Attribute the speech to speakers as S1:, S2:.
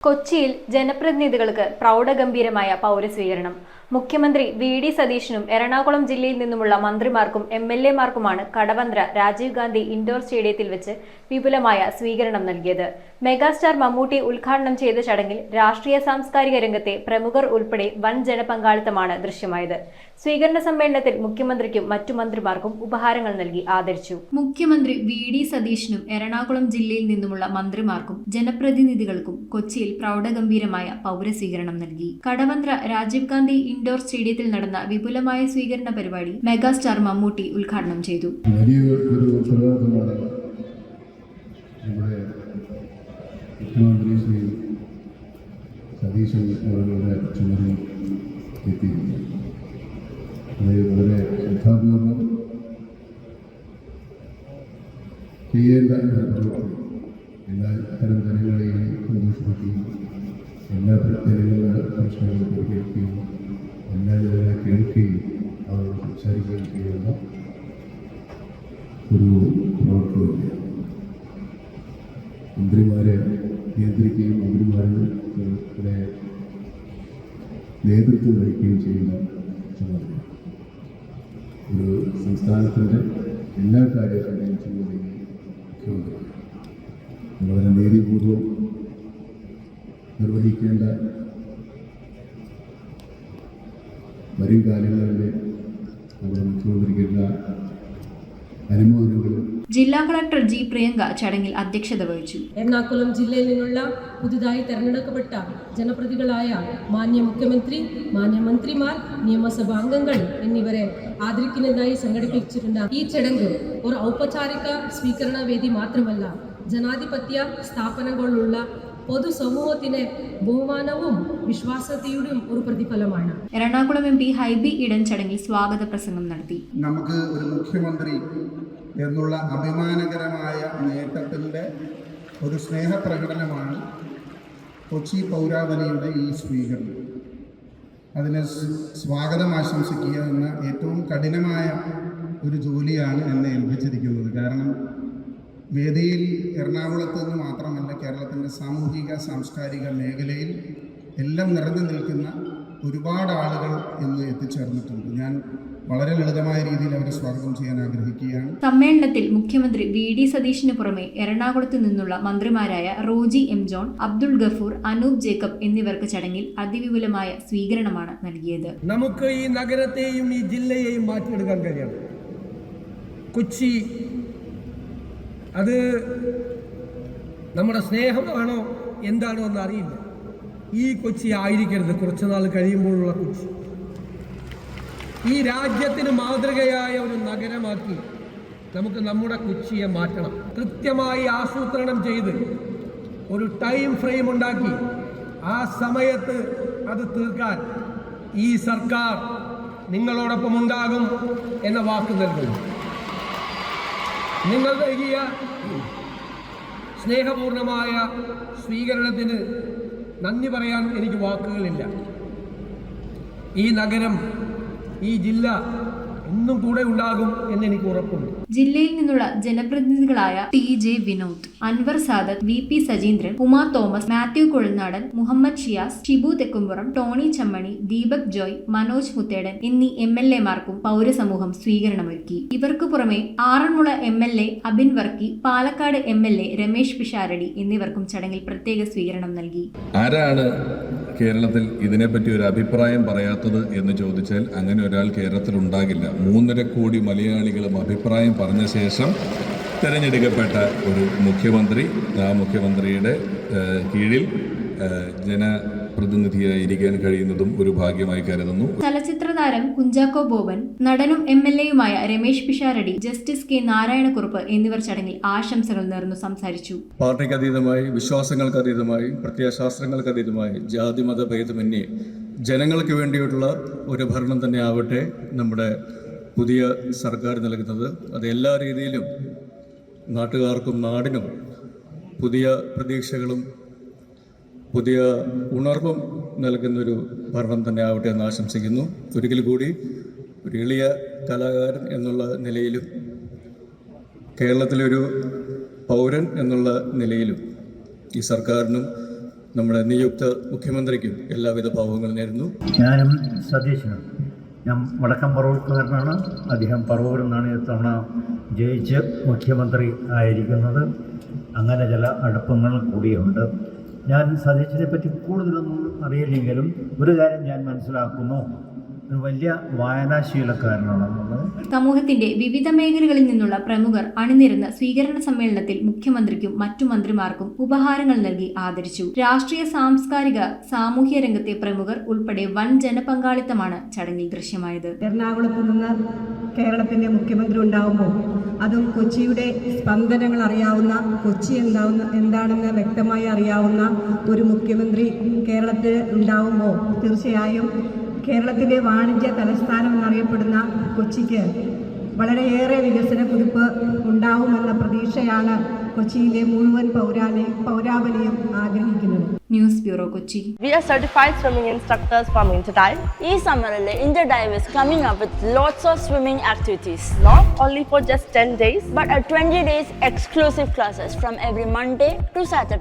S1: കൊച്ചിയിൽ ജനപ്രതിനിധികൾക്ക് പ്രൗഢഗംഭീരമായ പൗരസ്വീകരണം. മുഖ്യമന്ത്രി വി.ഡി. സതീശനും എറണാകുളം ജില്ലയിൽ നിന്നുമുള്ള മന്ത്രിമാർക്കും എം.എൽ.എമാർക്കുമാണ് കടവന്ത്ര രാജീവ് ഗാന്ധി ഇൻഡോർ സ്റ്റേഡിയത്തിൽ വെച്ച് വിപുലമായ സ്വീകരണം നൽകിയത്. മെഗാസ്റ്റാർ മമ്മൂട്ടി ഉദ്ഘാടനം ചെയ്ത ചടങ്ങിൽ രാഷ്ട്രീയ സാംസ്കാരിക രംഗത്തെ പ്രമുഖർ ഉൾപ്പെടെ വൻ ജനപങ്കാളിത്തമാണ് ദൃശ്യമായത്. സ്വീകരണ സമ്മേളനത്തിൽ മുഖ്യമന്ത്രിക്കും മറ്റു മന്ത്രിമാർക്കും ഉപഹാരങ്ങൾ നൽകി ആദരിച്ചു. മുഖ്യമന്ത്രി വി.ഡി. സതീശനും എറണാകുളം ജില്ലയിൽ നിന്നുമുള്ള മന്ത്രിമാർക്കും ജനപ്രതിനിധികൾക്കും കൊച്ചിയിൽ പ്രൗഢഗംഭീരമായ പൗരസ്വീകരണം നൽകി. കടവന്ത്ര രാജീവ് ഗാന്ധി ഇൻഡോർ സ്റ്റേഡിയത്തിൽ നടന്ന വിപുലമായ സ്വീകരണ പരിപാടി മെഗാസ്റ്റാർ മമ്മൂട്ടി ഉദ്ഘാടനം ചെയ്തു.
S2: മുഖ്യമന്ത്രി ശ്രീ സതീശൻ അവരുടെ ചുമതല എത്തിയിരുന്നു. അത് വളരെ ശ്രദ്ധാപൂർവം ചെയ്യേണ്ട എല്ലാ തരം ജനങ്ങളെയും സന്തോഷിപ്പിക്കുകയും എല്ലാ ജനങ്ങളുടെ പ്രശ്നങ്ങൾ പരിഹരിക്കുകയും എല്ലാ ജനങ്ങളെ കേൾക്കുകയും അവരോട് സംസാരിക്കുകയും ചെയ്യുന്ന ഒരു പ്രവർത്തനമാണ്. മന്ത്രിമാരെ നിയന്ത്രിക്കുകയും മന്ത്രിമാരുടെ നേതൃത്വം വഹിക്കുകയും ചെയ്യുന്ന ചുമതല ഒരു സംസ്ഥാനത്തിൻ്റെ എല്ലാ കാര്യങ്ങളുടെയും ചുമതലയും മുഖ്യമന്ത്രി വളരെ നീതിപൂർവ്വം നിർവഹിക്കേണ്ട വരും കാലങ്ങളിലെ നമ്മുടെ മുഖ്യമന്ത്രിക്കുള്ള അനുമോദനങ്ങളും.
S1: ജില്ലാ കളക്ടർ ജി പ്രിയങ്ക ചടങ്ങിൽ അധ്യക്ഷത വഹിച്ചു.
S3: എറണാകുളം ജില്ലയിൽ നിന്നുള്ള പുതുതായി തെരഞ്ഞെടുക്കപ്പെട്ട ജനപ്രതിനിധികളായ മാന്യ മുഖ്യമന്ത്രി, മാന്യ മന്ത്രിമാർ, നിയമസഭാ അംഗങ്ങൾ എന്നിവരെ ആദരിക്കുന്നതിനായി സംഘടിപ്പിച്ചിരുന്ന ഈ ചടങ്ങ് ഒരു ഔപചാരിക സ്വീകരണ വേദി മാത്രമല്ല, ജനാധിപത്യ സ്ഥാപനങ്ങളിലുള്ള പൊതുസമൂഹത്തിന് ബഹുമാനവും വിശ്വാസ്യതയുടെയും ഒരു പ്രതിഫലമാണ്.
S1: എറണാകുളം എം.പി. ഹൈബി ഈഡൻ ചടങ്ങിൽ സ്വാഗത പ്രസംഗം നടത്തി.
S4: നമുക്ക് ഒരു മുഖ്യമന്ത്രി എന്നുള്ള അഭിമാനകരമായ നേട്ടത്തിൻ്റെ ഒരു സ്നേഹപ്രകടനമാണ് കൊച്ചി പൗരാവലിയുടെ ഈ സ്വീകരണം. അതിന് സ്വാഗതം ആശംസിക്കുക എന്ന ഏറ്റവും കഠിനമായ ഒരു ജോലിയാണ് എന്നെ ഏൽപ്പിച്ചിരിക്കുന്നത്. കാരണം വേദിയിൽ എറണാകുളത്ത് നിന്ന് മാത്രമല്ല, കേരളത്തിൻ്റെ സാമൂഹിക സാംസ്കാരിക മേഖലയിൽ എല്ലാം നിറഞ്ഞു നിൽക്കുന്ന ഒരുപാട് ആളുകൾ ഇന്ന് എത്തിച്ചേർന്നിട്ടുണ്ട്. ഞാൻ വളരെ ലളിതമായ രീതിയിൽ അവരെ സ്വാഗതം ചെയ്യാൻ ആഗ്രഹിക്കുകയാണ്.
S1: സമ്മേളനത്തിൽ മുഖ്യമന്ത്രി വി.ഡി. സതീശിന് പുറമെ എറണാകുളത്ത് നിന്നുള്ള മന്ത്രിമാരായ Roji M. John, Abdul Gafoor, Anoop Jacob എന്നിവർക്ക് ചടങ്ങിൽ അതിവിപുലമായ സ്വീകരണമാണ് നൽകിയത്.
S5: നമുക്ക് ഈ നഗരത്തെയും ഈ ജില്ലയെയും മാറ്റിയെടുക്കാൻ കഴിയണം. കൊച്ചി അത് നമ്മുടെ സ്നേഹമാണോ എന്താണോ എന്നറിയില്ല. ഈ കൊച്ചി ആയിരിക്കരുത് കുറച്ചുനാൾ കഴിയുമ്പോഴുള്ള കൊച്ചി. ഈ രാജ്യത്തിന് മാതൃകയായ ഒരു നഗരമാക്കി നമുക്ക് നമ്മുടെ കൊച്ചിയെ മാറ്റണം. കൃത്യമായി ആസൂത്രണം ചെയ്ത് ഒരു ടൈം ഫ്രെയിം ഉണ്ടാക്കി ആ സമയത്ത് അത് തീർക്കാൻ ഈ സർക്കാർ നിങ്ങളോടൊപ്പം ഉണ്ടാകും എന്ന വാക്ക് നൽകുന്നു. നിങ്ങൾ നൽകിയ സ്നേഹപൂർണമായ സ്വീകരണത്തിന് നന്ദി പറയാൻ എനിക്ക് വാക്കുകളില്ല. ഈ നഗരം, ഈ ജില്ല എന്നും കൂടെ ഉണ്ടാകും എന്ന് എനിക്ക് ഉറപ്പുണ്ട്.
S1: ജില്ലയിൽ നിന്നുള്ള ജനപ്രതിനിധികളായ ടി.ജെ. വിനോദ്, അൻവർ സാദത്ത്, വി.പി. സജീന്ദ്രൻ, ഉമാ തോമസ്, മാത്യു കൊഴുനാടൻ, മുഹമ്മദ് ഷിയാസ്, ഷിബു തെക്കുംപുറം, ടോണി ചമ്മണി, ദീപക് ജോയ്, മനോജ് മുത്തേടൻ എന്നീ എം.എൽ.എമാർക്കും പൗരസമൂഹം സ്വീകരണമൊരുക്കി. ഇവർക്ക് പുറമെ ആറന്മുള എം.എൽ.എ. അബിൻ വർക്കി, പാലക്കാട് എം.എൽ.എ. രമേശ് പിഷാരടി എന്നിവർക്കും ചടങ്ങിൽ പ്രത്യേക സ്വീകരണം നൽകി.
S6: ആരാണ് കേരളത്തിൽ ഇതിനെപ്പറ്റി ഒരു അഭിപ്രായം പറയാത്തത് എന്ന് ചോദിച്ചാൽ അങ്ങനെ ഒരാൾ കേരളത്തിൽ ഉണ്ടാകില്ല. 3.5 കോടി മലയാളികളും അഭിപ്രായം പറഞ്ഞ ശേഷം തിരഞ്ഞെടുക്കപ്പെട്ട ഒരു മുഖ്യമന്ത്രി, ആ മുഖ്യമന്ത്രിയുടെ കീഴിൽ ജനപ്രതിനിധിയായിരിക്കാൻ കഴിയുന്നതും ഒരു ഭാഗ്യമായി കരുതുന്നു.
S1: ചലച്ചിത്ര താരം കുഞ്ചാക്കോ ബോബൻ, നടനും എം.എൽ.എയുമായ രമേശ് പിഷാരടി, ജസ്റ്റിസ് കെ നാരായണക്കുറുപ്പ് എന്നിവർ ചടങ്ങിൽ ആശംസകൾ നേർന്നു സംസാരിച്ചു.
S7: പാർട്ടിക്ക് അതീതമായി, വിശ്വാസങ്ങൾക്ക് അതീതമായി, പ്രത്യയശാസ്ത്രങ്ങൾക്ക് അതീതമായി, ജാതിമത ഭേദമന്യേ ജനങ്ങൾക്ക് വേണ്ടിയിട്ടുള്ള ഒരു ഭരണം തന്നെ ആവട്ടെ നമ്മുടെ പുതിയ സർക്കാർ നൽകുന്നത്. അത് എല്ലാ രീതിയിലും നാട്ടുകാർക്കും നാടിനും പുതിയ പ്രതീക്ഷകളും പുതിയ ഉണർവും നൽകുന്നൊരു ഭരണം തന്നെ ആവട്ടെ എന്ന് ആശംസിക്കുന്നു. ഒരിക്കൽ കൂടി ഒരു എളിയ കലാകാരൻ എന്നുള്ള നിലയിലും കേരളത്തിലൊരു പൗരൻ എന്നുള്ള നിലയിലും ഈ സർക്കാരിനും നമ്മുടെ നിയുക്ത മുഖ്യമന്ത്രിക്കും എല്ലാവിധ ഭാവങ്ങളും നേരുന്നു.
S8: ഞാനും സതീശനും, ഞാൻ വടക്കം പറവൂർക്കാരനാണ്. അദ്ദേഹം പറവൂരിൽ നിന്നാണ് ഇത്തവണ ജയിച്ച് മുഖ്യമന്ത്രി ആയിരിക്കുന്നത്. അങ്ങനെ ചില അടുപ്പങ്ങൾ കൂടിയുണ്ട്. ഞാൻ സതീശനെ പറ്റി കൂടുതലൊന്നും അറിയില്ലെങ്കിലും ഒരു കാര്യം ഞാൻ മനസ്സിലാക്കുന്നു, ഒരു വലിയ വായനാശീലക്കാരനാണെന്നുള്ളത്.
S1: സമൂഹത്തിന്റെ വിവിധ മേഖലകളിൽ നിന്നുള്ള പ്രമുഖർ അണിനിരന്ന സ്വീകരണ സമ്മേളനത്തിൽ മുഖ്യമന്ത്രിക്കും മറ്റു മന്ത്രിമാർക്കും ഉപഹാരങ്ങൾ നൽകി ആദരിച്ചു. രാഷ്ട്രീയ, സാംസ്കാരിക, സാമൂഹ്യ രംഗത്തെ പ്രമുഖർ ഉൾപ്പെടെ വൻ ജനപങ്കാളിത്തമാണ് ചടങ്ങിൽ ദൃശ്യമായത്.
S9: എറണാകുളത്ത് നിന്ന് കേരളത്തിൻ്റെ മുഖ്യമന്ത്രി ഉണ്ടാവുമ്പോൾ, അതും കൊച്ചിയുടെ സ്പന്ദനങ്ങൾ അറിയാവുന്ന, കൊച്ചി എന്താണെന്ന് വ്യക്തമായി അറിയാവുന്ന ഒരു മുഖ്യമന്ത്രി കേരളത്തിൽ ഉണ്ടാവുമ്പോൾ തീർച്ചയായും കേരളത്തിൻ്റെ വാണിജ്യ തലസ്ഥാനം എന്നറിയപ്പെടുന്ന കൊച്ചിക്ക് വളരെയേറെ വികസന കുതിപ്പ് ഉണ്ടാവുമെന്ന പ്രതീക്ഷയാണ് കൊച്ചിയിലെ മുഴുവൻ പൗരാവലിയും ആഗ്രഹിക്കുന്നത്.
S1: News bureau, Kochi.
S10: We are certified swimming instructors from Interdive. ഈ സമ്മറിൽ Interdive is coming up with lots of swimming activities. Not only for just 10 days, but 20 days exclusive classes from every Monday to Saturday.